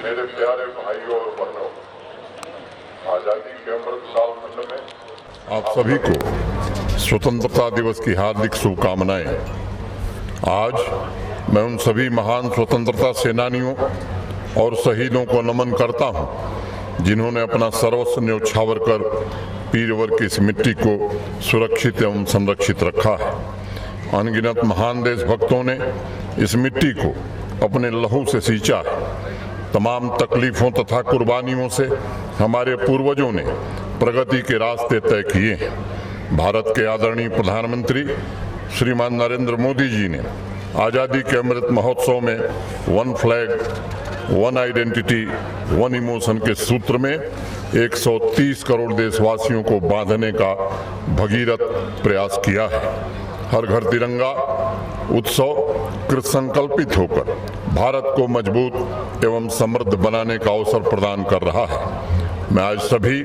मेरे प्यारे भाइयों और बहनों, आजादी के अमृत काल खंड में आप सभी को स्वतंत्रता दिवस की हार्दिक शुभकामनाएं। आज मैं उन सभी महान स्वतंत्रता सेनानियों और शहीदों को नमन करता हूं जिन्होंने अपना सर्वस्व न्यौछावर कर पीरवर की इस मिट्टी को सुरक्षित एवं संरक्षित रखा है। अनगिनत महान देशभक्तों ने इस मिट्टी को अपने लहू से सींचा है। तमाम तकलीफों तथा कुर्बानियों से हमारे पूर्वजों ने प्रगति के रास्ते तय किए हैं। भारत के आदरणीय प्रधानमंत्री श्रीमान नरेंद्र मोदी जी ने आज़ादी के अमृत महोत्सव में one flag one identity one emotion के सूत्र में 130 करोड़ देशवासियों को बांधने का भगीरथ प्रयास किया है। हर घर तिरंगा उत्सव कृत संकल्पित होकर भारत को मजबूत एवं समृद्ध बनाने का अवसर प्रदान कर रहा है। मैं आज सभी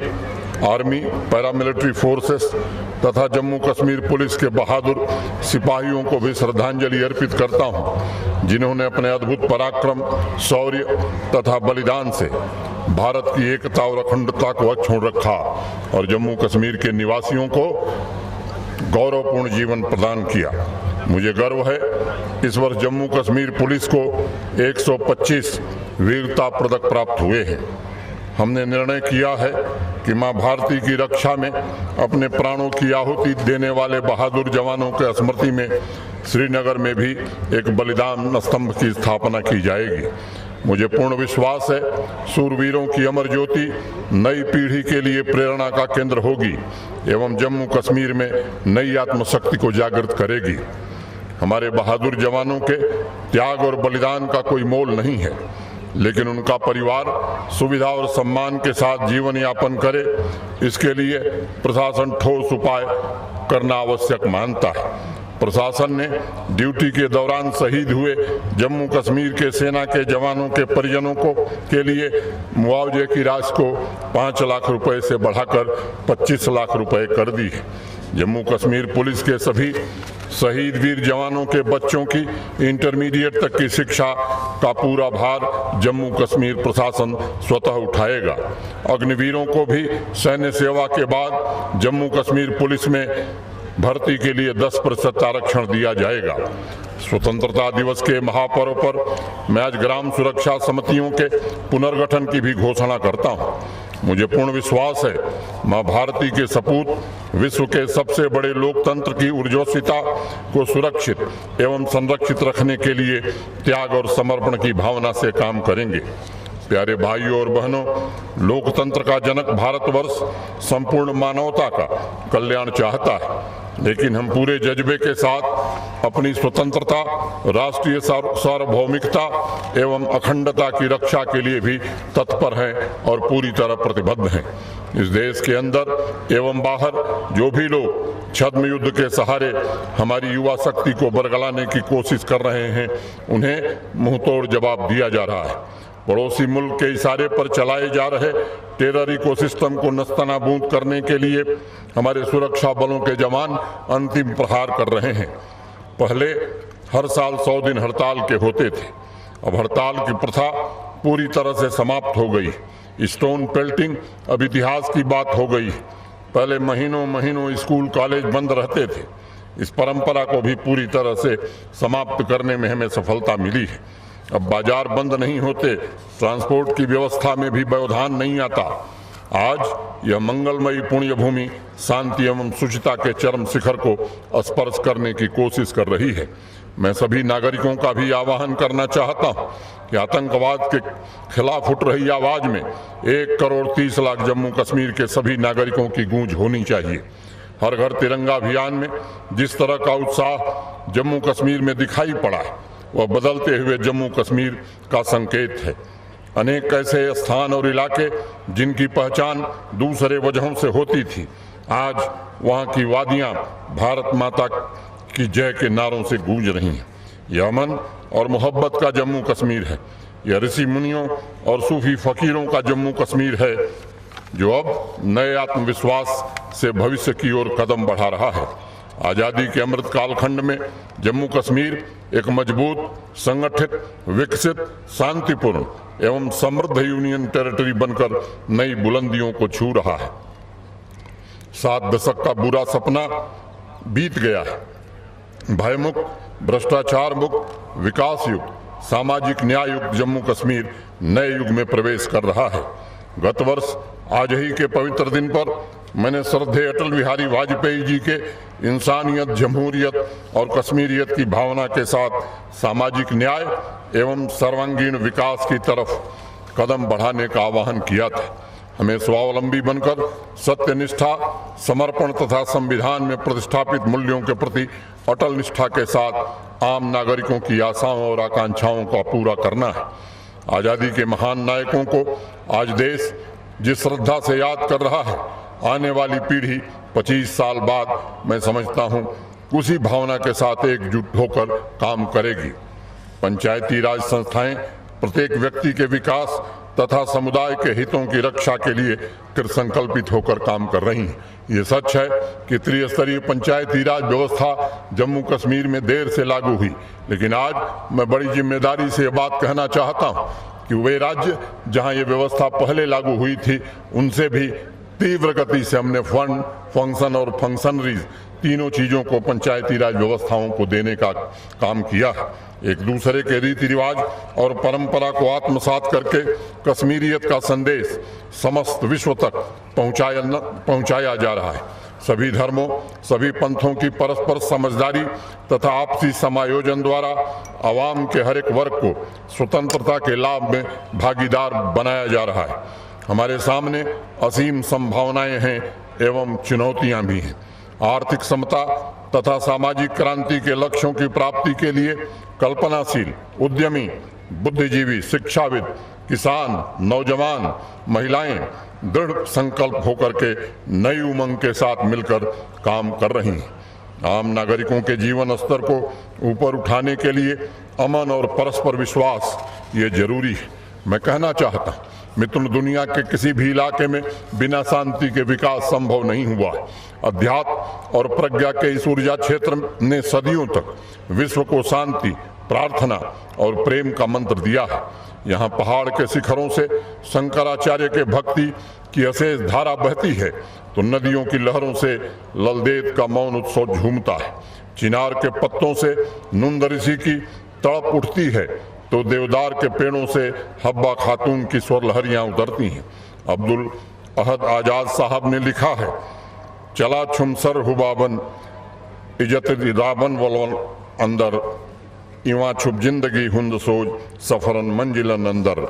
आर्मी, पैरामिलिट्री फोर्सेस तथा जम्मू कश्मीर पुलिस के बहादुर सिपाहियों को भी श्रद्धांजलि अर्पित करता हूं, जिन्होंने अपने अद्भुत पराक्रम, शौर्य तथा बलिदान से भारत की एकता और अखंडता को अक्षुण्ण रखा और जम्मू कश्मीर के निवासियों को गौरवपूर्ण जीवन प्रदान किया। मुझे गर्व है इस वर्ष जम्मू कश्मीर पुलिस को 125 वीरता पदक प्राप्त हुए हैं। हमने निर्णय किया है कि मां भारती की रक्षा में अपने प्राणों की आहुति देने वाले बहादुर जवानों के स्मृति में श्रीनगर में भी एक बलिदान स्तंभ की स्थापना की जाएगी। मुझे पूर्ण विश्वास है शूरवीरों की अमर ज्योति नई पीढ़ी के लिए प्रेरणा का केंद्र होगी एवं जम्मू कश्मीर में नई आत्मशक्ति को जागृत करेगी। हमारे बहादुर जवानों के त्याग और बलिदान का कोई मोल नहीं है, लेकिन उनका परिवार सुविधा और सम्मान के साथ जीवन यापन करे, इसके लिए प्रशासन ठोस उपाय करना आवश्यक मानता है। प्रशासन ने ड्यूटी के दौरान शहीद हुए जम्मू कश्मीर के सेना के जवानों के परिजनों को के लिए मुआवजे की राशि को 5 लाख रुपए से बढ़ाकर 25 लाख रुपए कर दी है। जम्मू कश्मीर पुलिस के सभी शहीद वीर जवानों के बच्चों की इंटरमीडिएट तक की शिक्षा का पूरा भार जम्मू कश्मीर प्रशासन स्वतः उठाएगा। अग्निवीरों को भी सैन्य सेवा के बाद जम्मू कश्मीर पुलिस में भर्ती के लिए 10% आरक्षण दिया जाएगा। स्वतंत्रता दिवस के महापर्व पर मैं आज ग्राम सुरक्षा समितियों के पुनर्गठन की भी घोषणा करता हूं। मुझे पूर्ण विश्वास है मां भारती के सपूत विश्व के सबसे बड़े लोकतंत्र की ऊर्ज्वसिता को सुरक्षित एवं संरक्षित रखने के लिए त्याग और समर्पण की भावना से काम करेंगे। प्यारे भाइयों और बहनों, लोकतंत्र का जनक भारतवर्ष संपूर्ण मानवता का कल्याण चाहता है, लेकिन हम पूरे जज्बे के साथ अपनी स्वतंत्रता, राष्ट्रीय सार्वभौमिकता एवं अखंडता की रक्षा के लिए भी तत्पर हैं और पूरी तरह प्रतिबद्ध हैं। इस देश के अंदर एवं बाहर जो भी लोग छद्म युद्ध के सहारे हमारी युवा शक्ति को बरगलाने की कोशिश कर रहे हैं, उन्हें मुंहतोड़ जवाब दिया जा रहा है। पड़ोसी मुल्क के इशारे पर चलाए जा रहे टेरर इकोसिस्टम को नस्तनाबूद करने के लिए हमारे सुरक्षा बलों के जवान अंतिम प्रहार कर रहे हैं। पहले हर साल 100 दिन हड़ताल के होते थे, अब हड़ताल की प्रथा पूरी तरह से समाप्त हो गई। स्टोन पेल्टिंग अब इतिहास की बात हो गई। पहले महीनों महीनों स्कूल कॉलेज बंद रहते थे। इस परंपरा को भी पूरी तरह से समाप्त करने में हमें सफलता मिली है। अब बाजार बंद नहीं होते, ट्रांसपोर्ट की व्यवस्था में भी व्यवधान नहीं आता। आज यह मंगलमयी पुण्य भूमि शांति एवं शुचिता के चरम शिखर को स्पर्श करने की कोशिश कर रही है। मैं सभी नागरिकों का भी आह्वान करना चाहता हूं कि आतंकवाद के खिलाफ उठ रही आवाज में 1 करोड़ 30 लाख जम्मू कश्मीर के सभी नागरिकों की गूंज होनी चाहिए। हर घर तिरंगा अभियान में जिस तरह का उत्साह जम्मू कश्मीर में दिखाई पड़ा है, वह बदलते हुए जम्मू कश्मीर का संकेत है। अनेक ऐसे स्थान और इलाके जिनकी पहचान दूसरे वजहों से होती थी, आज वहां की वादियां भारत माता की जय के नारों से गूंज रही हैं। यह अमन और मोहब्बत का जम्मू कश्मीर है। यह ऋषि मुनियों और सूफी फकीरों का जम्मू कश्मीर है, जो अब नए आत्मविश्वास से भविष्य की ओर कदम बढ़ा रहा है। आज़ादी के अमृत कालखंड में जम्मू कश्मीर एक मजबूत, संगठित, विकसित, शांतिपूर्ण एवं समृद्ध यूनियन टेरिटरी बनकर नई बुलंदियों को छू रहा है। 7 दशक का बुरा सपना बीत गया है। भयमुक्त, भ्रष्टाचार मुक्त, विकास युक्त, सामाजिक न्याय युक्त जम्मू कश्मीर नए युग में प्रवेश कर रहा है। गत वर्ष आज ही के पवित्र दिन पर मैंने श्रद्धेय अटल बिहारी वाजपेयी जी के इंसानियत, जमहूरियत और कश्मीरियत की भावना के साथ सामाजिक न्याय एवं सर्वांगीण विकास की तरफ कदम बढ़ाने का आह्वान किया था। हमें स्वावलंबी बनकर सत्यनिष्ठा, समर्पण तथा संविधान में प्रतिष्ठापित मूल्यों के प्रति अटल निष्ठा के साथ आम नागरिकों की आशाओं और आकांक्षाओं को पूरा करना है। आज़ादी के महान नायकों को आज देश जिस श्रद्धा से याद कर रहा है, आने वाली पीढ़ी 25 साल बाद मैं समझता हूं उसी भावना के साथ एकजुट होकर काम करेगी। पंचायती राज संस्थाएं प्रत्येक व्यक्ति के विकास तथा समुदाय के हितों की रक्षा के लिए कृतसंकल्पित होकर काम कर रही हैं। ये सच है कि त्रिस्तरीय पंचायती राज व्यवस्था जम्मू कश्मीर में देर से लागू हुई, लेकिन आज मैं बड़ी जिम्मेदारी से ये बात कहना चाहता हूँ कि वे राज्य जहाँ ये व्यवस्था पहले लागू हुई थी, उनसे भी तीव्र गति से हमने फंड, फंक्शन और फंक्शनरीज तीनों चीज़ों को पंचायती राज व्यवस्थाओं को देने का काम किया है। एक दूसरे के रीति रिवाज और परंपरा को आत्मसात करके कश्मीरियत का संदेश समस्त विश्व तक पहुंचाया जा रहा है। सभी धर्मों, सभी पंथों की परस्पर समझदारी तथा आपसी समायोजन द्वारा आवाम के हर एक वर्ग को स्वतंत्रता के लाभ में भागीदार बनाया जा रहा है। हमारे सामने असीम संभावनाएं हैं एवं चुनौतियां भी हैं। आर्थिक समता तथा सामाजिक क्रांति के लक्ष्यों की प्राप्ति के लिए कल्पनाशील, उद्यमी, बुद्धिजीवी, शिक्षाविद, किसान, नौजवान, महिलाएं दृढ़ संकल्प होकर के नई उमंग के साथ मिलकर काम कर रही हैं। आम नागरिकों के जीवन स्तर को ऊपर उठाने के लिए अमन और परस्पर विश्वास ये जरूरी है। मैं कहना चाहता हूँ, मित्र, दुनिया के किसी भी इलाके में बिना शांति के विकास संभव नहीं हुआ है। अध्यात्म और प्रज्ञा के इस ऊर्जा क्षेत्र ने सदियों तक विश्व को शांति, प्रार्थना और प्रेम का मंत्र दिया है। यहाँ पहाड़ के शिखरों से शंकराचार्य के भक्ति की अशेष धारा बहती है, तो नदियों की लहरों से ललदेव का मौन उत्सव झूमता है। चिनार के पत्तों से नूंद ऋषि की तड़प उठती है, तो देवदार के पेड़ों से हब्बा खातून की स्वर लहरियां उतरती हैं। अब्दुल अहद आजाद साहब ने लिखा है, चला छुमसर हुबाबन इजत राबन वलन अंदर, इवा छुप जिंदगी हुंद सोज सफरन मंजिलन अंदर।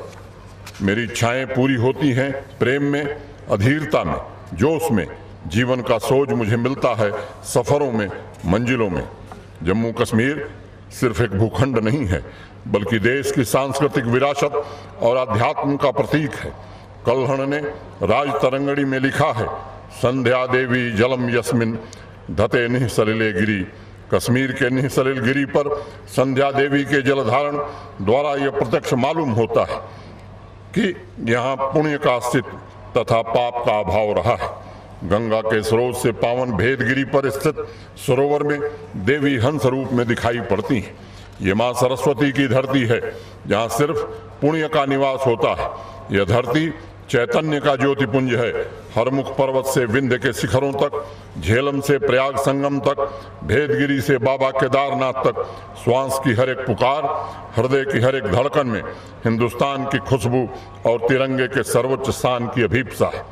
मेरी इच्छाएं पूरी होती हैं प्रेम में, अधीरता में, जोश में। जीवन का सोज मुझे मिलता है सफरों में, मंजिलों में। जम्मू कश्मीर सिर्फ एक भूखंड नहीं है, बल्कि देश की सांस्कृतिक विरासत और अध्यात्म का प्रतीक है। कल्हण ने राज तरंगड़ी में लिखा है, संध्या देवी जलम यस्मिन धते निह सलिले गिरी। कश्मीर के निह सलिल गिरी पर संध्या देवी के जलधारण द्वारा यह प्रत्यक्ष मालूम होता है कि यहाँ पुण्य का अस्तित्व तथा पाप का अभाव रहा है। गंगा के स्रोत से पावन भेदगिरी पर स्थित सरोवर में देवी हंस रूप में दिखाई पड़ती हैं। ये माँ सरस्वती की धरती है, जहाँ सिर्फ पुण्य का निवास होता है। यह धरती चैतन्य का ज्योतिपुंज है। हरमुख पर्वत से विंध्य के शिखरों तक, झेलम से प्रयाग संगम तक, भेदगिरी से बाबा केदारनाथ तक, श्वास की हर एक पुकार, हृदय की हर एक धड़कन में हिंदुस्तान की खुशबू और तिरंगे के सर्वोच्च स्थान की अभीप्सा है।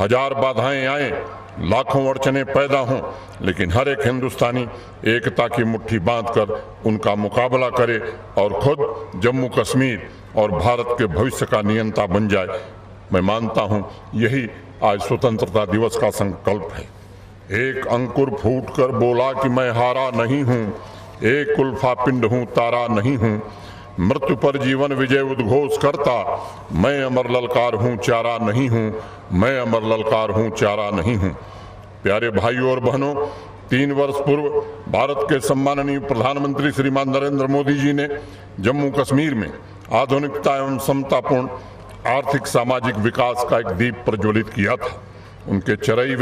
हजार बाधाएं आए, लाखों अड़चने पैदा हों, लेकिन हर एक हिंदुस्तानी एकता की मुट्ठी बांधकर उनका मुकाबला करे और खुद जम्मू कश्मीर और भारत के भविष्य का नियंता बन जाए। मैं मानता हूं यही आज स्वतंत्रता दिवस का संकल्प है। एक अंकुर फूटकर बोला कि मैं हारा नहीं हूं, एक उल्फा पिंड हूं, तारा नहीं हूं। मृत्यु पर जीवन विजय उद्घोष करता, मैं अमर ललकार हूं, चारा नहीं हूं, मैं अमर ललकार हूं, चारा नहीं हूं। प्यारे भाइयों और बहनों, 3 वर्ष पूर्व भारत के सम्माननीय प्रधानमंत्री श्रीमान नरेंद्र मोदी जी ने जम्मू कश्मीर में आधुनिकता एवं समतापूर्ण आर्थिक सामाजिक विकास का एक दीप प्रज्वलित किया था। उनके चरई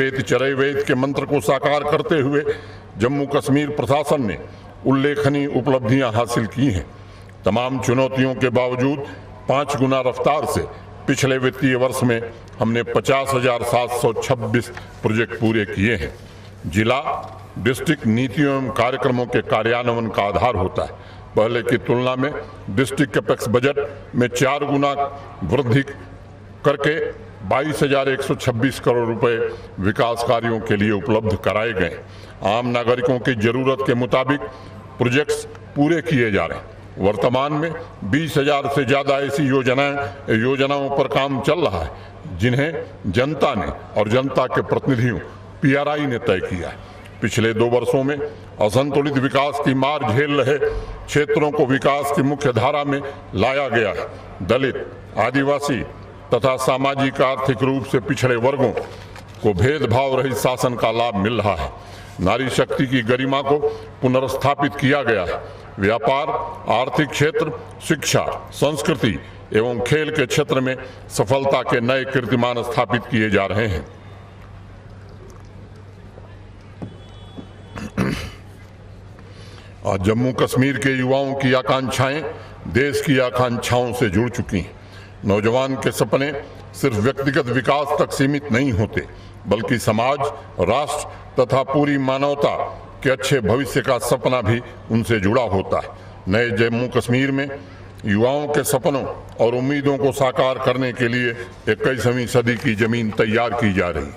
वेद के मंत्र को साकार करते हुए जम्मू कश्मीर प्रशासन ने उल्लेखनीय उपलब्धियां हासिल की हैं। तमाम चुनौतियों के बावजूद 5 गुना रफ्तार से पिछले वित्तीय वर्ष में हमने 50,726 प्रोजेक्ट पूरे किए हैं। जिला डिस्ट्रिक्ट नीतियों एवं कार्यक्रमों के कार्यान्वयन का आधार होता है। पहले की तुलना में डिस्ट्रिक्ट कैपेक्स बजट में 4 गुना वृद्धि करके 22,126 करोड़ रुपए विकास कार्यों के लिए उपलब्ध कराए गए। आम नागरिकों की जरूरत के मुताबिक प्रोजेक्ट्स पूरे किए जा रहे हैं। वर्तमान में 20,000 से ज्यादा ऐसी योजनाओं पर काम चल रहा है जिन्हें जनता ने और जनता के प्रतिनिधियों PRI ने तय किया है। पिछले 2 वर्षों में असंतुलित विकास की मार झेल रहे क्षेत्रों को विकास की मुख्य धारा में लाया गया है। दलित, आदिवासी तथा सामाजिक आर्थिक रूप से पिछड़े वर्गों को भेदभाव रहित शासन का लाभ मिल रहा है। नारी शक्ति की गरिमा को पुनर्स्थापित किया गया है। व्यापार, आर्थिक क्षेत्र, शिक्षा, संस्कृति एवं खेल के क्षेत्र में सफलता के नए कीर्तिमान स्थापित किए जा रहे हैं। आज जम्मू कश्मीर के युवाओं की आकांक्षाएं देश की आकांक्षाओं से जुड़ चुकी हैं। नौजवान के सपने सिर्फ व्यक्तिगत विकास तक सीमित नहीं होते, बल्कि समाज, राष्ट्र तथा पूरी मानवता के अच्छे भविष्य का सपना भी उनसे जुड़ा होता है। नए जम्मू कश्मीर में युवाओं के सपनों और उम्मीदों को साकार करने के लिए 21वीं सदी की जमीन तैयार की जा रही।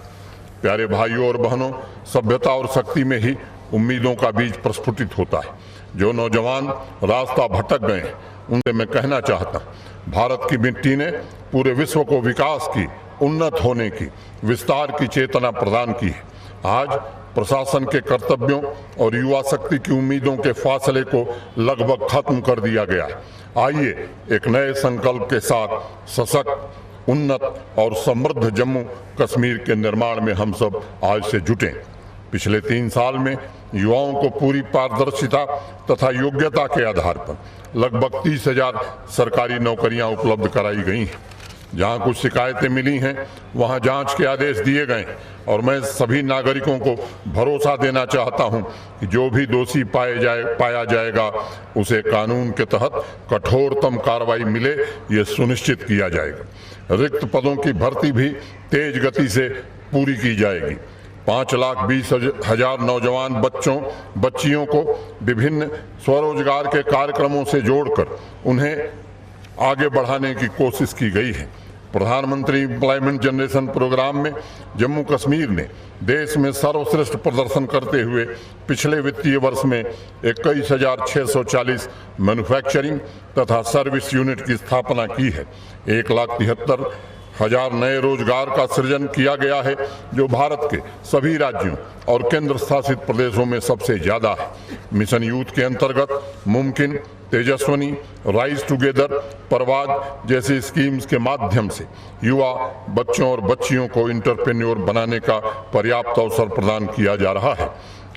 प्यारे भाइयों और बहनों, सभ्यता और शक्ति में ही उम्मीदों का बीज प्रस्फुटित होता है। जो नौजवान रास्ता भटक गए हैं उनसे मैं कहना चाहता हूँ, भारत की मिट्टी ने पूरे विश्व को विकास की, उन्नत होने की, विस्तार की चेतना प्रदान की है। आज प्रशासन के कर्तव्यों और युवा शक्ति की उम्मीदों के फासले को लगभग खत्म कर दिया गया है। आइए एक नए संकल्प के साथ सशक्त, उन्नत और समृद्ध जम्मू कश्मीर के निर्माण में हम सब आज से जुटें। पिछले 3 साल में युवाओं को पूरी पारदर्शिता तथा योग्यता के आधार पर लगभग 30,000 सरकारी नौकरियां उपलब्ध कराई गई हैं। जहां कुछ शिकायतें मिली हैं वहां जांच के आदेश दिए गए और मैं सभी नागरिकों को भरोसा देना चाहता हूं कि जो भी दोषी पाया जाएगा उसे कानून के तहत कठोरतम कार्रवाई मिले, ये सुनिश्चित किया जाएगा। रिक्त पदों की भर्ती भी तेज गति से पूरी की जाएगी। 5,20,000 नौजवान बच्चियों को विभिन्न स्वरोजगार के कार्यक्रमों से जोड़कर उन्हें आगे बढ़ाने की कोशिश की गई है। प्रधानमंत्री एम्प्लॉयमेंट जनरेशन प्रोग्राम में जम्मू कश्मीर ने देश में सर्वश्रेष्ठ प्रदर्शन करते हुए पिछले वित्तीय वर्ष में 21,640 मैन्युफैक्चरिंग तथा सर्विस यूनिट की स्थापना की है। 1,73,000 नए रोजगार का सृजन किया गया है, जो भारत के सभी राज्यों और केंद्र शासित प्रदेशों में सबसे ज्यादा है। मिशन यूथ के अंतर्गत मुमकिन, तेजस्विनी, राइज टुगेदर, परवाज जैसी स्कीम्स के माध्यम से युवा बच्चों और बच्चियों को इंटरप्रेन्योर बनाने का पर्याप्त अवसर प्रदान किया जा रहा है।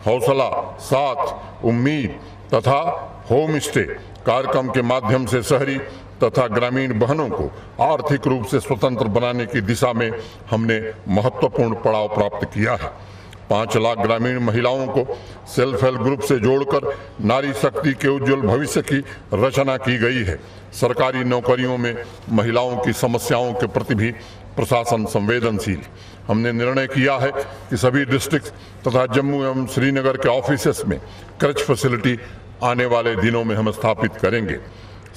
हौसला, साथ, उम्मीद तथा होम स्टे कार्यक्रम के माध्यम से शहरी तथा ग्रामीण बहनों को आर्थिक रूप से स्वतंत्र बनाने की दिशा में हमने महत्वपूर्ण पड़ाव प्राप्त किया है। 5 लाख ग्रामीण महिलाओं को सेल्फ हेल्प ग्रुप से जोड़कर नारी शक्ति के उज्जवल भविष्य की रचना की गई है। सरकारी नौकरियों में महिलाओं की समस्याओं के प्रति भी प्रशासन संवेदनशील। हमने निर्णय किया है कि सभी डिस्ट्रिक्ट तथा जम्मू एवं श्रीनगर के ऑफिसेस में क्रच फैसिलिटी आने वाले दिनों में हम स्थापित करेंगे।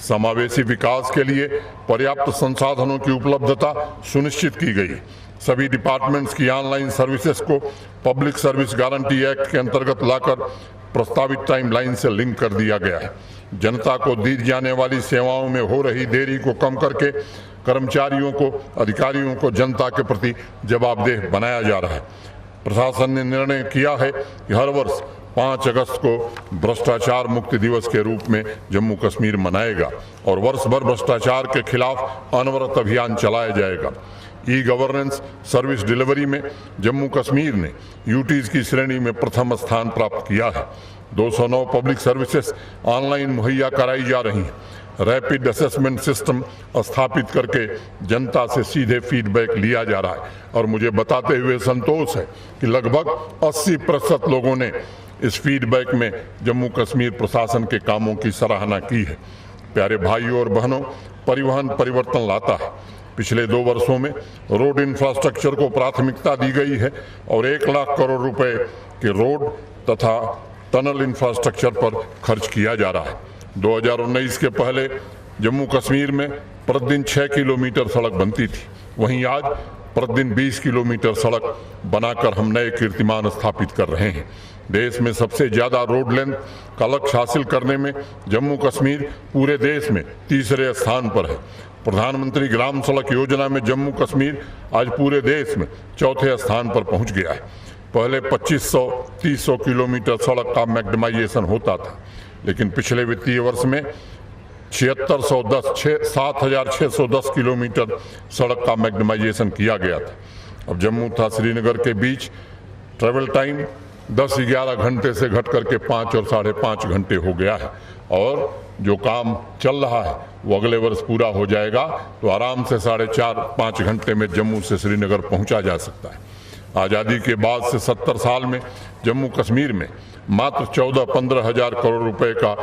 समावेशी विकास के लिए पर्याप्त संसाधनों की उपलब्धता सुनिश्चित की गई। सभी डिपार्टमेंट्स की ऑनलाइन सर्विसेज को पब्लिक सर्विस गारंटी एक्ट के अंतर्गत लाकर प्रस्तावित टाइमलाइन से लिंक कर दिया गया है। जनता को दी जाने वाली सेवाओं में हो रही देरी को कम करके कर्मचारियों को, अधिकारियों को जनता के प्रति जवाबदेह बनाया जा रहा है। प्रशासन ने निर्णय किया है कि हर वर्ष 5 अगस्त को भ्रष्टाचार मुक्ति दिवस के रूप में जम्मू कश्मीर मनाएगा और वर्ष भर भ्रष्टाचार के खिलाफ अनवरत अभियान चलाया जाएगा। ई गवर्नेंस सर्विस डिलीवरी में जम्मू कश्मीर ने यूटीज की श्रेणी में प्रथम स्थान प्राप्त किया है। 209 पब्लिक सर्विसेज ऑनलाइन मुहैया कराई जा रही हैं। रैपिड असेसमेंट सिस्टम स्थापित करके जनता से सीधे फीडबैक लिया जा रहा है और मुझे बताते हुए संतोष है कि लगभग 80% लोगों ने इस फीडबैक में जम्मू कश्मीर प्रशासन के कामों की सराहना की है। प्यारे भाइयों और बहनों, परिवहन परिवर्तन लाता है। पिछले 2 वर्षों में रोड इंफ्रास्ट्रक्चर को प्राथमिकता दी गई है और 1 लाख करोड़ रुपए के रोड तथा टनल इंफ्रास्ट्रक्चर पर खर्च किया जा रहा है। 2019 के पहले जम्मू कश्मीर में प्रतिदिन 6 किलोमीटर सड़क बनती थी, वहीं आज प्रतिदिन 20 किलोमीटर सड़क बनाकर हम नए कीर्तिमान स्थापित कर रहे हैं। देश में सबसे ज्यादा रोड लेंथ का लक्ष्य हासिल करने में जम्मू कश्मीर पूरे देश में तीसरे स्थान पर है। प्रधानमंत्री ग्राम सड़क योजना में जम्मू कश्मीर आज पूरे देश में चौथे स्थान पर पहुंच गया है। पहले 2500-3000 किलोमीटर सड़क का मैग्नेमाइजेशन होता था, लेकिन पिछले वित्तीय वर्ष में 7610 किलोमीटर सड़क का मैग्नेमाइजेशन किया गया था। अब जम्मू तथा श्रीनगर के बीच ट्रेवल टाइम 10-11 घंटे से घट करके 5 और 5.5 घंटे हो गया है और जो काम चल रहा है वो अगले वर्ष पूरा हो जाएगा तो आराम से 4.5-5 घंटे में जम्मू से श्रीनगर पहुंचा जा सकता है। आज़ादी के बाद से 70 साल में जम्मू कश्मीर में मात्र 14-15 हजार करोड़ रुपए का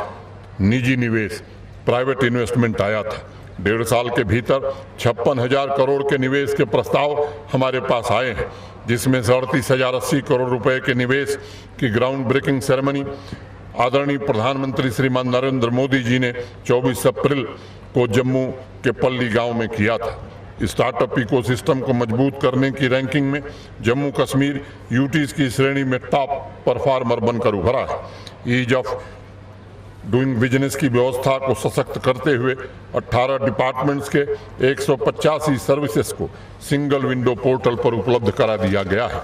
निजी निवेश, प्राइवेट इन्वेस्टमेंट आया था। 1.5 साल के भीतर 56,000 करोड़ के निवेश के प्रस्ताव हमारे पास आए हैं, जिसमें से 38,080 करोड़ रुपए के निवेश की ग्राउंड ब्रेकिंग सेरेमनी आदरणीय प्रधानमंत्री श्रीमान नरेंद्र मोदी जी ने 24 अप्रैल को जम्मू के पल्ली गांव में किया था। स्टार्टअप इकोसिस्टम को मजबूत करने की रैंकिंग में जम्मू कश्मीर यूटीज की श्रेणी में टॉप परफॉर्मर बनकर उभरा है। ईज ऑफ डूइंग बिजनेस की व्यवस्था को सशक्त करते हुए 18 डिपार्टमेंट्स के 185 सर्विसेज को सिंगल विंडो पोर्टल पर उपलब्ध करा दिया गया है।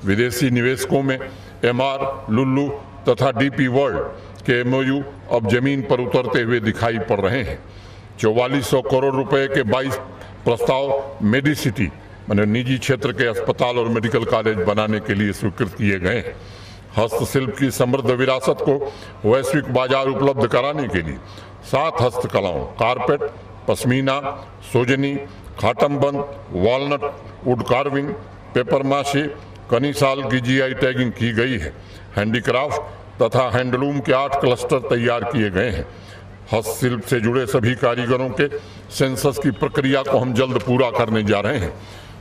विदेशी निवेशकों में MR, लुल्लू तथा DP वर्ल्ड के MOU अब जमीन पर उतरते हुए दिखाई पड़ रहे हैं। 4400 करोड़ रुपए के 22 प्रस्ताव मेडिसिटी माने निजी क्षेत्र के अस्पताल और मेडिकल कॉलेज बनाने के लिए स्वीकृत किए गए हैं। हस्तशिल्प की समृद्ध विरासत को वैश्विक बाजार उपलब्ध कराने के लिए 7 हस्तकलाओं carpet, pashmina, सोजनी, खाटमबंद, walnut, wood carving, paper माशे, कनीसाल की GI टैगिंग की गई है। हैंडीक्राफ्ट तथा हैंडलूम के 8 क्लस्टर तैयार किए गए हैं। हस्तशिल्प से जुड़े सभी कारीगरों के सेंसस की प्रक्रिया को हम जल्द पूरा करने जा रहे हैं।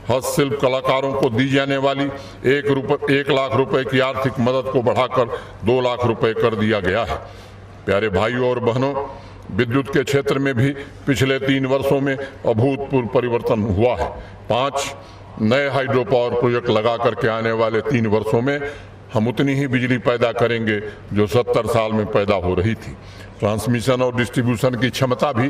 हस्तशिल्प कलाकारों को दी जाने वाली 1 लाख रुपए की आर्थिक मदद को बढ़ाकर 2 लाख रुपए कर दिया गया है। प्यारे भाइयों और बहनों, विद्युत के क्षेत्र में भी पिछले 3 वर्षों में अभूतपूर्व परिवर्तन हुआ है। 5 नए हाइड्रो पावर प्रोजेक्ट लगा करके आने वाले 3 वर्षों में हम उतनी ही बिजली पैदा करेंगे जो 70 साल में पैदा हो रही थी। ट्रांसमिशन और डिस्ट्रीब्यूशन की क्षमता भी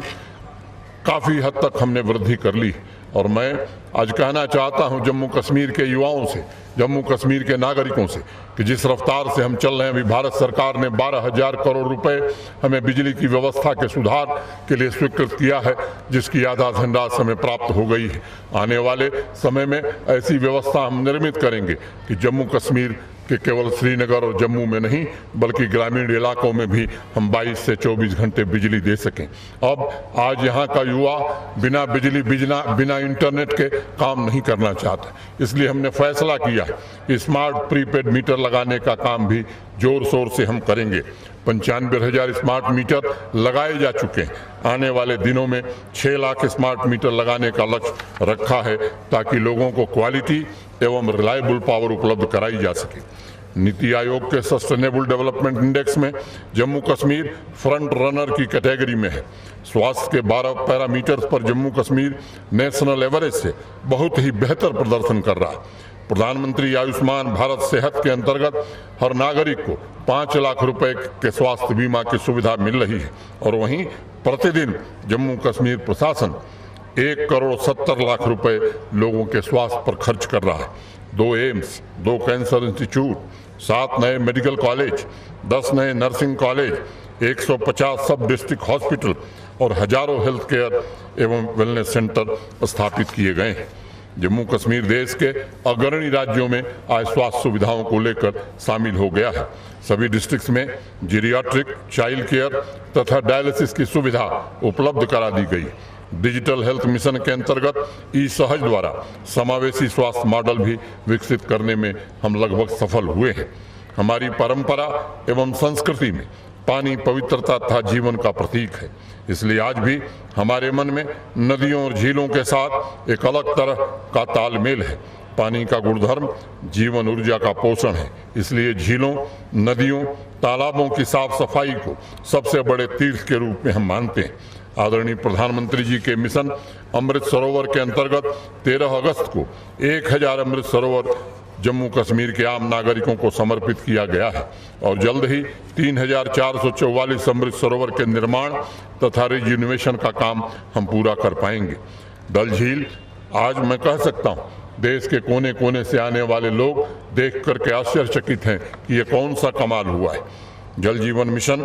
काफ़ी हद तक हमने वृद्धि कर ली और मैं आज कहना चाहता हूं जम्मू कश्मीर के युवाओं से, जम्मू कश्मीर के नागरिकों से कि जिस रफ्तार से हम चल रहे हैं, अभी भारत सरकार ने 12,000 करोड़ रुपए हमें बिजली की व्यवस्था के सुधार के लिए स्वीकृत किया है, जिसकी आधा धनराशि हमें प्राप्त हो गई है। आने वाले समय में ऐसी व्यवस्था हम निर्मित करेंगे कि जम्मू कश्मीर कि केवल श्रीनगर और जम्मू में नहीं बल्कि ग्रामीण इलाकों में भी हम 22 से 24 घंटे बिजली दे सकें। अब आज यहाँ का युवा बिना बिजली बिना इंटरनेट के काम नहीं करना चाहता, इसलिए हमने फैसला किया कि स्मार्ट प्रीपेड मीटर लगाने का काम भी जोर शोर से हम करेंगे। 95,000 स्मार्ट मीटर लगाए जा चुके हैं। आने वाले दिनों में 6 लाख स्मार्ट मीटर लगाने का लक्ष्य रखा है ताकि लोगों को क्वालिटी एवं रिलायबल पावर उपलब्ध कराई जा सके। नीति आयोग के सस्टेनेबल डेवलपमेंट इंडेक्स में जम्मू कश्मीर फ्रंट रनर की कैटेगरी में है। स्वास्थ्य के 12 पैरामीटर्स पर जम्मू कश्मीर नेशनल एवरेज से बहुत ही बेहतर प्रदर्शन कर रहा है। प्रधानमंत्री आयुष्मान भारत सेहत के अंतर्गत हर नागरिक को 5 लाख रुपए के स्वास्थ्य बीमा की सुविधा मिल रही है और वहीं प्रतिदिन जम्मू कश्मीर प्रशासन 1,70,00,000 रुपए लोगों के स्वास्थ्य पर खर्च कर रहा है। 2 एम्स, 2 कैंसर इंस्टीट्यूट, 7 नए मेडिकल कॉलेज, 10 नए नर्सिंग कॉलेज, 150 सब डिस्ट्रिक्ट हॉस्पिटल और हजारों हेल्थ केयर एवं वेलनेस सेंटर स्थापित किए गए हैं। जम्मू कश्मीर देश के अग्रणी राज्यों में आज स्वास्थ्य सुविधाओं को लेकर शामिल हो गया है। सभी डिस्ट्रिक्ट्स में जीरियाट्रिक, चाइल्ड केयर तथा डायलिसिस की सुविधा उपलब्ध करा दी गई। डिजिटल हेल्थ मिशन के अंतर्गत ई-सहज द्वारा समावेशी स्वास्थ्य मॉडल भी विकसित करने में हम लगभग सफल हुए हैं। हमारी परंपरा एवं संस्कृति में पानी पवित्रता तथा जीवन का प्रतीक है। इसलिए आज भी हमारे मन में नदियों और झीलों के साथ एक अलग तरह का तालमेल है। पानी का गुणधर्म जीवन ऊर्जा का पोषण है, इसलिए झीलों, नदियों, तालाबों की साफ सफाई को सबसे बड़े तीर्थ के रूप में हम मानते हैं। आदरणीय प्रधानमंत्री जी के मिशन अमृत सरोवर के अंतर्गत 13 अगस्त को 1000 अमृत सरोवर जम्मू कश्मीर के आम नागरिकों को समर्पित किया गया है और जल्द ही 3444 अमृत सरोवर के निर्माण तथा रिज्यूनेशन का काम हम पूरा कर पाएंगे। डल झील आज मैं कह सकता हूँ देश के कोने कोने से आने वाले लोग देख करके आश्चर्यचकित हैं कि ये कौन सा कमाल हुआ है। जल जीवन मिशन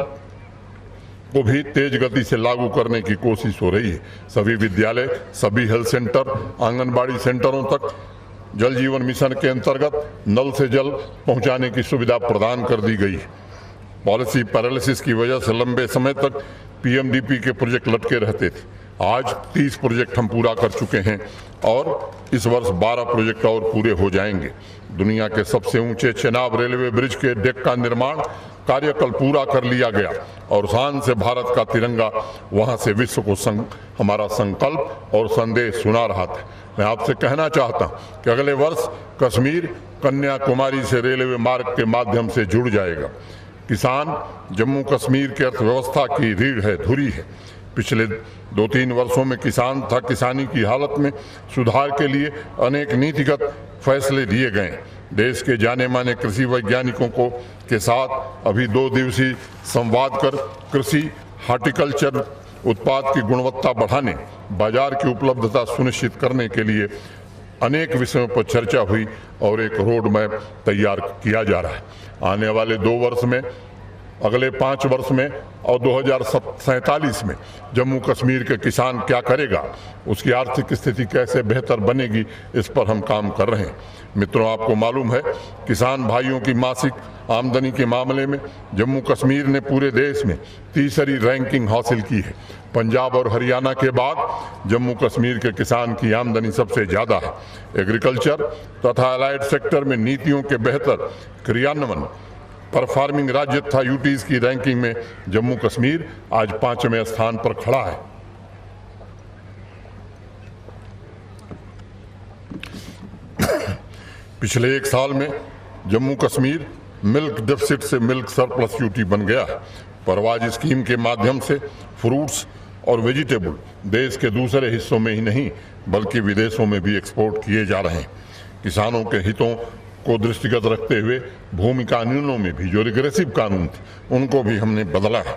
को भी तेज गति से लागू करने की कोशिश हो रही है। सभी विद्यालय, सभी हेल्थ सेंटर, आंगनबाड़ी सेंटरों तक जल जीवन मिशन के अंतर्गत नल से जल पहुंचाने की सुविधा प्रदान कर दी गई है। पॉलिसी पैरालिसिस की वजह से लंबे समय तक पीएमडीपी के प्रोजेक्ट लटके रहते थे। आज 30 प्रोजेक्ट हम पूरा कर चुके हैं और इस वर्ष 12 प्रोजेक्ट और पूरे हो जाएंगे। दुनिया के सबसे ऊंचे चेनाब रेलवे ब्रिज के डेक का निर्माण कार्य कल पूरा कर लिया गया और शान से भारत का तिरंगा वहां से विश्व को हमारा संकल्प और संदेश सुना रहा था। मैं आपसे कहना चाहता हूं कि अगले वर्ष कश्मीर कन्याकुमारी से रेलवे मार्ग के माध्यम से जुड़ जाएगा। किसान जम्मू कश्मीर की अर्थव्यवस्था की रीढ़ है, धुरी है। पिछले 2-3 वर्षों में किसानी की हालत में सुधार के लिए अनेक नीतिगत फैसले लिए गए। देश के जाने माने कृषि वैज्ञानिकों के साथ अभी 2 दिवसीय संवाद कर कृषि हॉर्टिकल्चर उत्पाद की गुणवत्ता बढ़ाने, बाजार की उपलब्धता सुनिश्चित करने के लिए अनेक विषयों पर चर्चा हुई और एक रोड मैप तैयार किया जा रहा है। आने वाले 2 वर्ष में, अगले 5 वर्ष में और 2047 में जम्मू कश्मीर के किसान क्या करेगा, उसकी आर्थिक स्थिति कैसे बेहतर बनेगी, इस पर हम काम कर रहे हैं। मित्रों, आपको मालूम है किसान भाइयों की मासिक आमदनी के मामले में जम्मू कश्मीर ने पूरे देश में तीसरी रैंकिंग हासिल की है। पंजाब और हरियाणा के बाद जम्मू कश्मीर के किसान की आमदनी सबसे ज़्यादा है। एग्रीकल्चर तथा अलाइड सेक्टर में नीतियों के बेहतर क्रियान्वयन परफॉर्मिंग राज्य तथा यूटीज की रैंकिंग में जम्मू कश्मीर आज 5वें स्थान पर खड़ा है। पिछले 1 साल में जम्मू कश्मीर मिल्क डेफिसिट से मिल्क सरप्लस यूटी बन गया है। परवाज स्कीम के माध्यम से फ्रूट्स और वेजिटेबल देश के दूसरे हिस्सों में ही नहीं बल्कि विदेशों में भी एक्सपोर्ट किए जा रहे हैं। किसानों के हितों को दृष्टिगत रखते हुए भूमि कानूनों में भी जो रिग्रेसिव कानून थे उनको भी हमने बदला है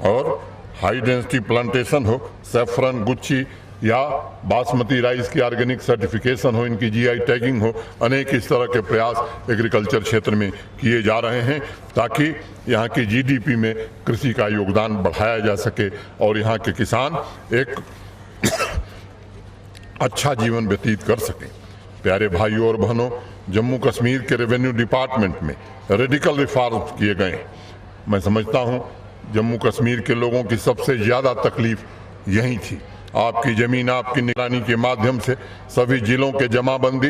और हाई डेंसिटी प्लांटेशन हो, सैफरन, गुच्ची या बासमती राइस की ऑर्गेनिक सर्टिफिकेशन हो, इनकी जीआई टैगिंग हो, अनेक इस तरह के प्रयास एग्रीकल्चर क्षेत्र में किए जा रहे हैं ताकि यहाँ की जीडीपी में कृषि का योगदान बढ़ाया जा सके और यहाँ के किसान एक अच्छा जीवन व्यतीत कर सकें। प्यारे भाइयों और बहनों, जम्मू कश्मीर के रेवेन्यू डिपार्टमेंट में रेडिकल रिफॉर्म किए गए। मैं समझता हूँ जम्मू कश्मीर के लोगों की सबसे ज़्यादा तकलीफ यही थी। आपकी ज़मीन आपकी निगरानी के माध्यम से सभी जिलों के जमाबंदी,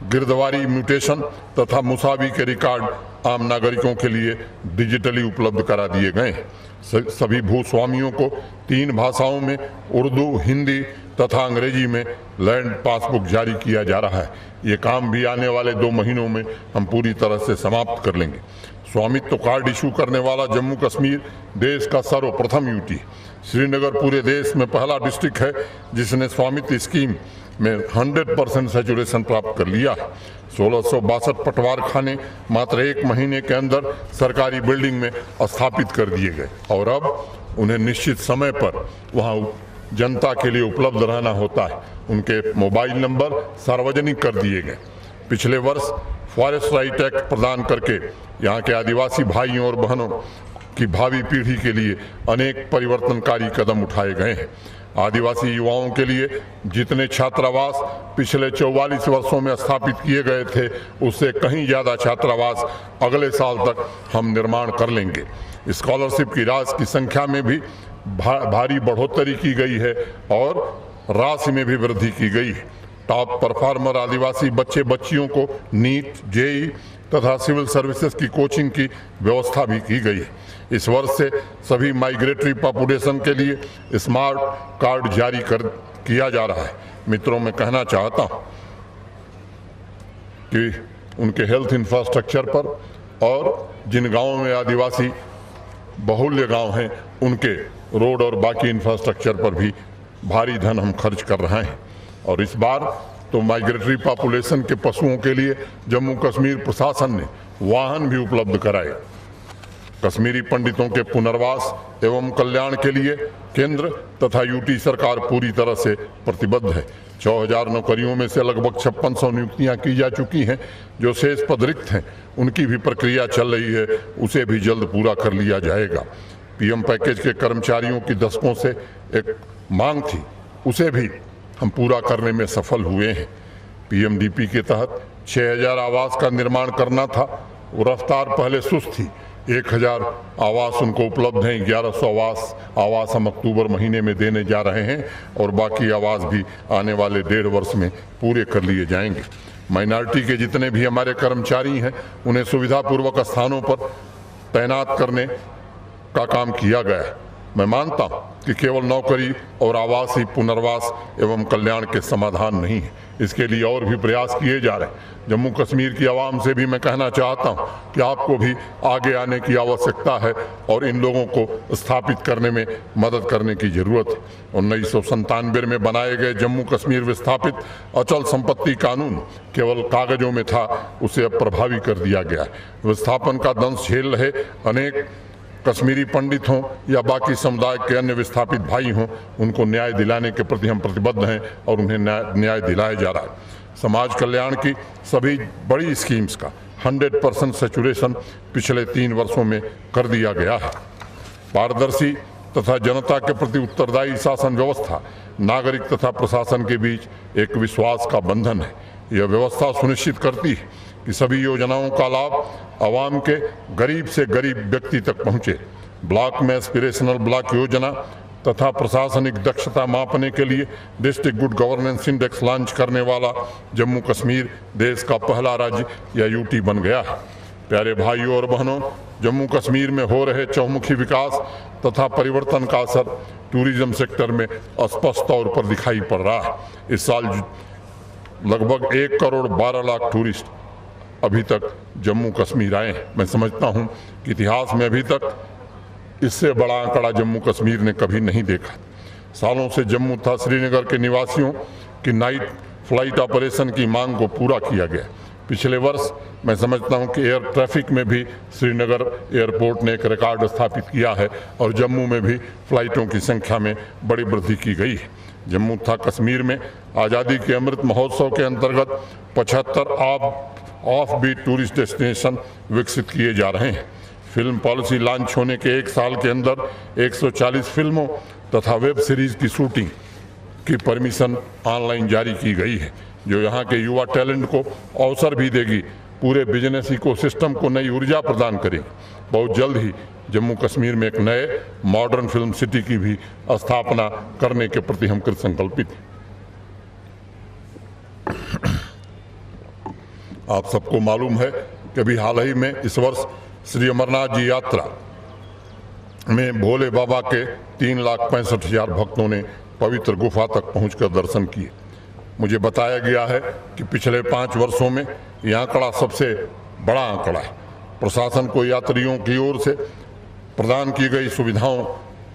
गिरदवारी, म्यूटेशन तथा मुसावी के रिकॉर्ड आम नागरिकों के लिए डिजिटली उपलब्ध करा दिए गए। सभी भूस्वामियों को 3 भाषाओं में उर्दू, हिंदी तथा अंग्रेजी में लैंड पासबुक जारी किया जा रहा है। ये काम भी आने वाले 2 महीनों में हम पूरी तरह से समाप्त कर लेंगे। स्वामित्व कार्ड इशू करने वाला जम्मू कश्मीर देश का सर्वप्रथम यूटी है। श्रीनगर पूरे देश में पहला डिस्ट्रिक्ट है जिसने स्वामित्व स्कीम में 100% सैचुरेशन प्राप्त कर लिया है। 1662 पटवार खाने मात्र 1 महीने के अंदर सरकारी बिल्डिंग में स्थापित कर दिए गए और अब उन्हें निश्चित समय पर वहाँ जनता के लिए उपलब्ध रहना होता है। उनके मोबाइल नंबर सार्वजनिक कर दिए गए। पिछले वर्ष फॉरेस्ट राइट एक्ट प्रदान करके यहाँ के आदिवासी भाइयों और बहनों की भावी पीढ़ी के लिए अनेक परिवर्तनकारी कदम उठाए गए हैं। आदिवासी युवाओं के लिए जितने छात्रावास पिछले 44 वर्षों में स्थापित किए गए थे उससे कहीं ज़्यादा छात्रावास अगले साल तक हम निर्माण कर लेंगे। स्कॉलरशिप की राशि की संख्या में भी भारी बढ़ोतरी की गई है और राशि में भी वृद्धि की गई है। टॉप परफॉर्मर आदिवासी बच्चे बच्चियों को नीट, जेई तथा सिविल सर्विसेज की कोचिंग की व्यवस्था भी की गई है। इस वर्ष से सभी माइग्रेटरी पॉपुलेशन के लिए स्मार्ट कार्ड जारी किया जा रहा है। मित्रों, मैं कहना चाहता हूं कि उनके हेल्थ इंफ्रास्ट्रक्चर पर और जिन गांवों में आदिवासी बहुल्य गांव हैं उनके रोड और बाकी इंफ्रास्ट्रक्चर पर भी भारी धन हम खर्च कर रहे हैं। और इस बार तो माइग्रेटरी पॉपुलेशन के पशुओं के लिए जम्मू कश्मीर प्रशासन ने वाहन भी उपलब्ध कराए। कश्मीरी पंडितों के पुनर्वास एवं कल्याण के लिए केंद्र तथा यूटी सरकार पूरी तरह से प्रतिबद्ध है। 6000 नौकरियों में से लगभग 5600 नियुक्तियां की जा चुकी हैं। जो शेष पद रिक्त हैं उनकी भी प्रक्रिया चल रही है, उसे भी जल्द पूरा कर लिया जाएगा। पीएम पैकेज के कर्मचारियों की दशकों से एक मांग थी, उसे भी हम पूरा करने में सफल हुए हैं। पीएमडीपी के तहत 6000 आवास का निर्माण करना था, वो रफ्तार पहले सुस्त थी। 1000 आवास उनको उपलब्ध हैं। 1100 आवास हम अक्टूबर महीने में देने जा रहे हैं और बाकी आवास भी आने वाले 1.5 वर्ष में पूरे कर लिए जाएंगे। माइनॉरिटी के जितने भी हमारे कर्मचारी हैं उन्हें सुविधापूर्वक स्थानों पर तैनात करने का काम किया गया है। मैं मानता हूं कि केवल नौकरी और आवास ही पुनर्वास एवं कल्याण के समाधान नहीं है, इसके लिए और भी प्रयास किए जा रहे हैं। जम्मू कश्मीर की आवाम से भी मैं कहना चाहता हूं कि आपको भी आगे आने की आवश्यकता है और इन लोगों को स्थापित करने में मदद करने की जरूरत है। 1997 में बनाए गए जम्मू कश्मीर विस्थापित अचल संपत्ति कानून केवल कागजों में था, उसे अब प्रभावी कर दिया गया है। विस्थापन का दंश झेल रहे अनेक कश्मीरी पंडित हों या बाकी समुदाय के अन्य विस्थापित भाई हों, उनको न्याय दिलाने के प्रति हम प्रतिबद्ध हैं और उन्हें न्याय दिलाया जा रहा है। समाज कल्याण की सभी बड़ी स्कीम्स का 100% सैचुरेशन पिछले 3 वर्षों में कर दिया गया है। पारदर्शी तथा जनता के प्रति उत्तरदायी शासन व्यवस्था नागरिक तथा प्रशासन के बीच एक विश्वास का बंधन है। यह व्यवस्था सुनिश्चित करती है कि सभी योजनाओं का लाभ आवाम के गरीब से गरीब व्यक्ति तक पहुंचे। ब्लॉक में एस्पिरेशनल ब्लॉक योजना तथा प्रशासनिक दक्षता मापने के लिए district good governance index launch करने वाला जम्मू कश्मीर देश का पहला राज्य या यूटी बन गया है। प्यारे भाइयों और बहनों, जम्मू कश्मीर में हो रहे चहुमुखी विकास तथा परिवर्तन का असर टूरिज्म सेक्टर में स्पष्ट तौर पर दिखाई पड़ रहा है। इस साल लगभग 1 करोड़ 12 लाख टूरिस्ट अभी तक जम्मू कश्मीर आए हैं। मैं समझता हूं कि इतिहास में अभी तक इससे बड़ा आंकड़ा जम्मू कश्मीर ने कभी नहीं देखा। सालों से जम्मू तथा श्रीनगर के निवासियों की नाइट फ्लाइट ऑपरेशन की मांग को पूरा किया गया। पिछले वर्ष मैं समझता हूं कि एयर ट्रैफिक में भी श्रीनगर एयरपोर्ट ने एक रिकॉर्ड स्थापित किया है और जम्मू में भी फ्लाइटों की संख्या में बड़ी वृद्धि की गई है। जम्मू तथा कश्मीर में आज़ादी के अमृत महोत्सव के अंतर्गत 75 ऑफ बीट टूरिस्ट डेस्टिनेशन विकसित किए जा रहे हैं। फिल्म पॉलिसी लॉन्च होने के 1 साल के अंदर 140 फिल्मों तथा वेब सीरीज की शूटिंग की परमिशन ऑनलाइन जारी की गई है, जो यहाँ के युवा टैलेंट को अवसर भी देगी, पूरे बिजनेस इकोसिस्टम को नई ऊर्जा प्रदान करेगी। बहुत जल्द ही जम्मू कश्मीर में एक नए मॉडर्न फिल्म सिटी की भी स्थापना करने के प्रति हम कृत संकल्पित हैं। आप सबको मालूम है कि अभी हाल ही में इस वर्ष श्री अमरनाथ जी यात्रा में भोले बाबा के 3,65,000 भक्तों ने पवित्र गुफा तक पहुंचकर दर्शन किए। मुझे बताया गया है कि पिछले 5 वर्षों में यह आंकड़ा सबसे बड़ा आंकड़ा है। प्रशासन को यात्रियों की ओर से प्रदान की गई सुविधाओं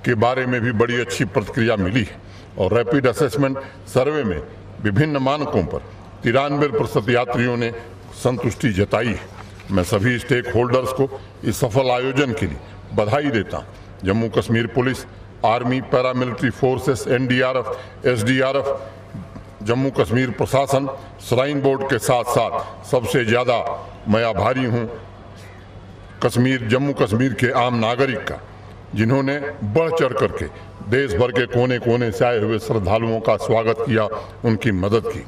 के बारे में भी बड़ी अच्छी प्रतिक्रिया मिली है और रैपिड असेसमेंट सर्वे में विभिन्न मानकों पर 93% यात्रियों ने संतुष्टि जताई है। मैं सभी स्टेक होल्डर्स को इस सफल आयोजन के लिए बधाई देता हूं। Jammu Kashmir police, army, paramilitary forces, NDRF, SDRF, Jammu Kashmir प्रशासन, श्राइन बोर्ड के साथ साथ सबसे ज़्यादा मैं आभारी हूं जम्मू कश्मीर के आम नागरिक का, जिन्होंने बढ़ चढ़ करके देश भर के कोने कोने से आए हुए श्रद्धालुओं का स्वागत किया, उनकी मदद की।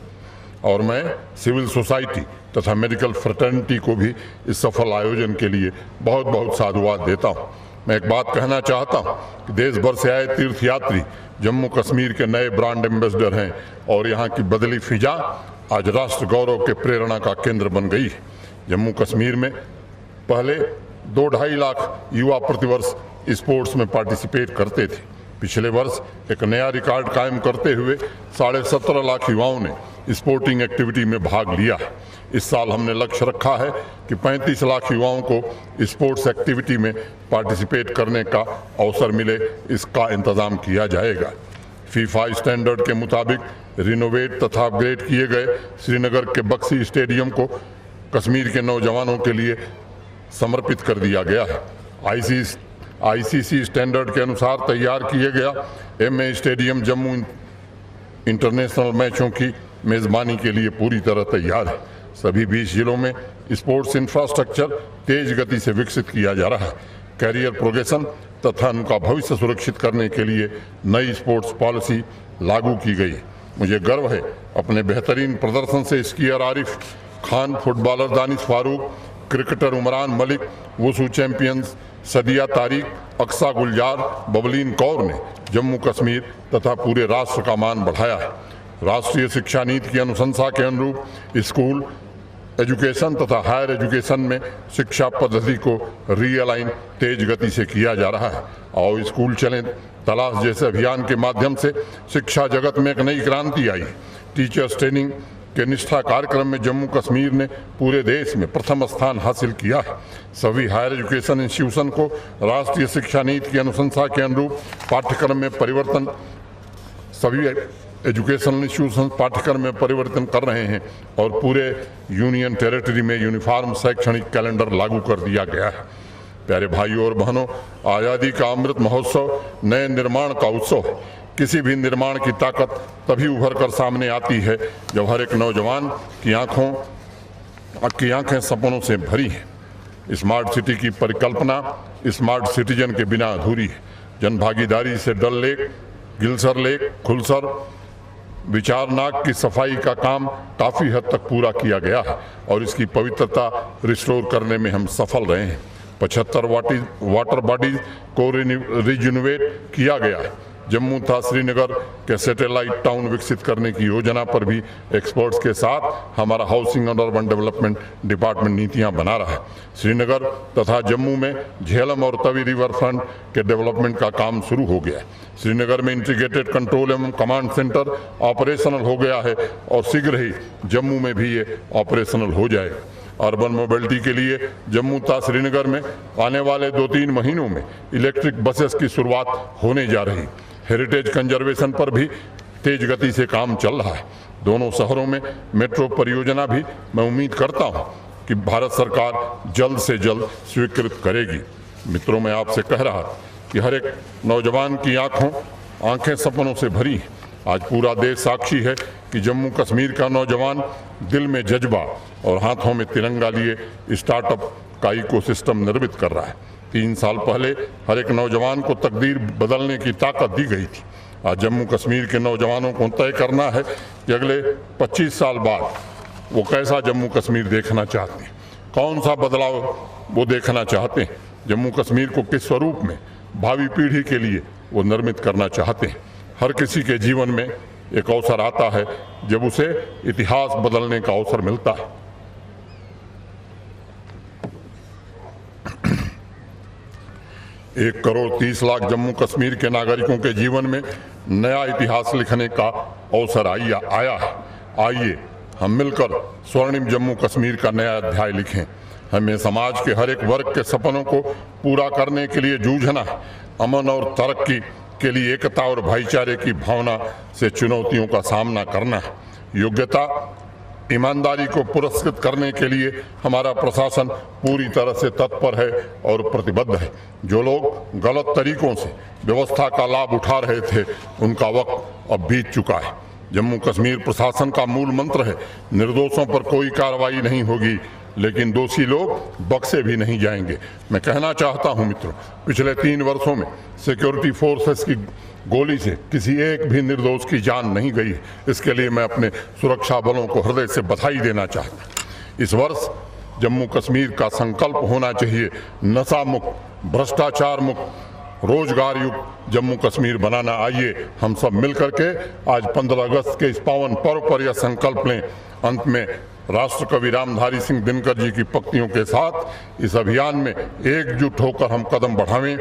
और मैं सिविल सोसाइटी तथा मेडिकल फ्रेटर्निटी को भी इस सफल आयोजन के लिए बहुत बहुत साधुवाद देता हूं। मैं एक बात कहना चाहता हूं कि देश भर से आए तीर्थयात्री जम्मू कश्मीर के नए ब्रांड एम्बेसडर हैं और यहाँ की बदली फिजा आज राष्ट्र गौरव के प्रेरणा का केंद्र बन गई है। जम्मू कश्मीर में पहले 2-2.5 लाख युवा प्रतिवर्ष स्पोर्ट्स में पार्टिसिपेट करते थे। पिछले वर्ष एक नया रिकॉर्ड कायम करते हुए 17.5 लाख युवाओं ने स्पोर्टिंग एक्टिविटी में भाग लिया है। इस साल हमने लक्ष्य रखा है कि 35 लाख युवाओं को स्पोर्ट्स एक्टिविटी में पार्टिसिपेट करने का अवसर मिले, इसका इंतजाम किया जाएगा। फीफा स्टैंडर्ड के मुताबिक रिनोवेट तथा अपग्रेड किए गए श्रीनगर के बक्सी स्टेडियम को कश्मीर के नौजवानों के लिए समर्पित कर दिया गया है। आईसीसी स्टैंडर्ड के अनुसार तैयार किए गया एमए स्टेडियम जम्मू इंटरनेशनल मैचों की मेज़बानी के लिए पूरी तरह तैयार है। सभी 20 जिलों में स्पोर्ट्स इंफ्रास्ट्रक्चर तेज गति से विकसित किया जा रहा है। कैरियर प्रोग्रेशन तथा उनका भविष्य सुरक्षित करने के लिए नई स्पोर्ट्स पॉलिसी लागू की गई। मुझे गर्व है अपने बेहतरीन प्रदर्शन से skier Arif Khan, footballer Danish Farooq, cricketer Umran Malik, wushu champions Sadia Tariq, Aqsa Gulzar, Bableen Kaur ने जम्मू कश्मीर तथा पूरे राष्ट्र का मान बढ़ाया है। राष्ट्रीय शिक्षा नीति की अनुशंसा के अनुरूप स्कूल एजुकेशन तथा हायर एजुकेशन में शिक्षा पद्धति को रीअलाइन तेज गति से किया जा रहा है। और स्कूल चलें तलाश जैसे अभियान के माध्यम से शिक्षा जगत में एक नई क्रांति आई। टीचर्स ट्रेनिंग के निष्ठा कार्यक्रम में जम्मू कश्मीर ने पूरे देश में प्रथम स्थान हासिल किया है। सभी हायर एजुकेशन इंस्टीट्यूशन को राष्ट्रीय शिक्षा नीति की अनुशंसा के अनुरूप पाठ्यक्रम में परिवर्तन सभी एजुकेशनल इंस्टीट्यूशन पाठ्यक्रम में परिवर्तन कर रहे हैं और पूरे यूनियन टेरिटरी में यूनिफॉर्म शैक्षणिक कैलेंडर लागू कर दिया गया है। प्यारे भाइयों और बहनों, आज़ादी का अमृत महोत्सव नए निर्माण का उत्सव है। किसी भी निर्माण की ताकत तभी उभर कर सामने आती है जब हर एक नौजवान की आंखें सपनों से भरी हैं। स्मार्ट सिटी की परिकल्पना स्मार्ट सिटीजन के बिना अधूरी है। जन भागीदारी से डल लेक, गिलसर लेक, खुलसर, विचारनाग की सफाई का काम काफ़ी हद तक पूरा किया गया है और इसकी पवित्रता रिस्टोर करने में हम सफल रहे हैं। 75 वाटर बॉडीज को रिजुनवेट किया गया है। जम्मू तथा श्रीनगर के सैटेलाइट टाउन विकसित करने की योजना पर भी एक्सपर्ट्स के साथ हमारा हाउसिंग और अर्बन डेवलपमेंट डिपार्टमेंट नीतियां बना रहा है। श्रीनगर तथा जम्मू में झेलम और तवी रिवर फ्रंट के डेवलपमेंट का काम शुरू हो गया है। श्रीनगर में इंटीग्रेटेड कंट्रोल एवं कमांड सेंटर ऑपरेशनल हो गया है और शीघ्र ही जम्मू में भी ये ऑपरेशनल हो जाएगा। अर्बन मोबिलिटी के लिए जम्मू तथा श्रीनगर में आने वाले 2-3 महीनों में इलेक्ट्रिक बसेस की शुरुआत होने जा रही। हेरिटेज कंजर्वेशन पर भी तेज गति से काम चल रहा है। दोनों शहरों में मेट्रो परियोजना भी मैं उम्मीद करता हूं कि भारत सरकार जल्द से जल्द स्वीकृत करेगी। मित्रों, मैं आपसे कह रहा कि हर एक नौजवान की आंखें सपनों से भरी हैं। आज पूरा देश साक्षी है कि जम्मू कश्मीर का नौजवान दिल में जज्बा और हाथों में तिरंगा लिए स्टार्टअप का इकोसिस्टम निर्मित कर रहा है। 3 साल पहले हर एक नौजवान को तकदीर बदलने की ताकत दी गई थी। आज जम्मू कश्मीर के नौजवानों को तय करना है कि अगले 25 साल बाद वो कैसा जम्मू कश्मीर देखना चाहते हैं, कौन सा बदलाव वो देखना चाहते हैं, जम्मू कश्मीर को किस स्वरूप में भावी पीढ़ी के लिए वो निर्मित करना चाहते हैं। हर किसी के जीवन में एक अवसर आता है जब उसे इतिहास बदलने का अवसर मिलता है। 1 करोड़ 30 लाख जम्मू कश्मीर के नागरिकों के जीवन में नया इतिहास लिखने का अवसर आया है। आइए हम मिलकर स्वर्णिम जम्मू कश्मीर का नया अध्याय लिखें। हमें समाज के हर एक वर्ग के सपनों को पूरा करने के लिए जूझना है। अमन और तरक्की के लिए एकता और भाईचारे की भावना से चुनौतियों का सामना करना है। योग्यता, ईमानदारी को पुरस्कृत करने के लिए हमारा प्रशासन पूरी तरह से तत्पर है और प्रतिबद्ध है। जो लोग गलत तरीकों से व्यवस्था का लाभ उठा रहे थे, उनका वक्त अब बीत चुका है। जम्मू कश्मीर प्रशासन का मूल मंत्र है, निर्दोषों पर कोई कार्रवाई नहीं होगी, लेकिन दोषी लोग बख्शे भी नहीं जाएंगे। मैं कहना चाहता हूं मित्रों, पिछले 3 वर्षों में सिक्योरिटी फोर्सेस की गोली से किसी एक भी निर्दोष की जान नहीं गई। इसके लिए मैं अपने सुरक्षा बलों को हृदय से बधाई देना चाहता हूं। इस वर्ष जम्मू कश्मीर का संकल्प होना चाहिए नशा मुक्त, भ्रष्टाचार मुक्त, रोजगार युक्त जम्मू कश्मीर बनाना। आइए हम सब मिलकर के आज 15 अगस्त के इस पावन पर्व पर यह संकल्प लें। अंत में राष्ट्रकवि रामधारी सिंह दिनकर जी की पंक्तियों के साथ इस अभियान में एकजुट होकर हम कदम बढ़ावें।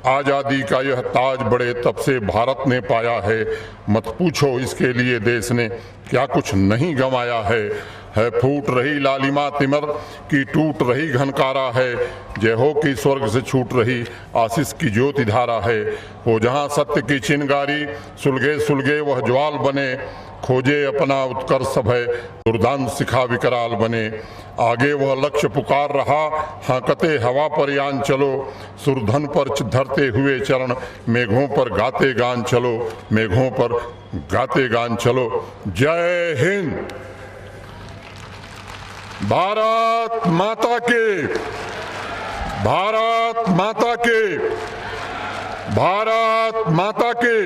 आज़ादी का यह ताज बड़े तब से भारत ने पाया है, मत पूछो इसके लिए देश ने क्या कुछ नहीं गंवाया है फूट रही लालिमा तिमर की टूट रही घनकारा है, जय हो कि स्वर्ग से छूट रही आशीष की ज्योति धारा है। वो जहाँ सत्य की चिनगारी सुलगे सुलगे वह ज्वाल बने, खोजे अपना उत्कर्ष भय दुर्दांत शिखा विकराल बने। आगे वह लक्ष्य पुकार रहा हाँकते हवा पर यान चलो, सुरधन पर धरते हुए चरण मेघों पर गाते गान चलो, मेघों पर गाते गान चलो। जय हिंद। भारत माता के, भारत माता के, भारत माता के।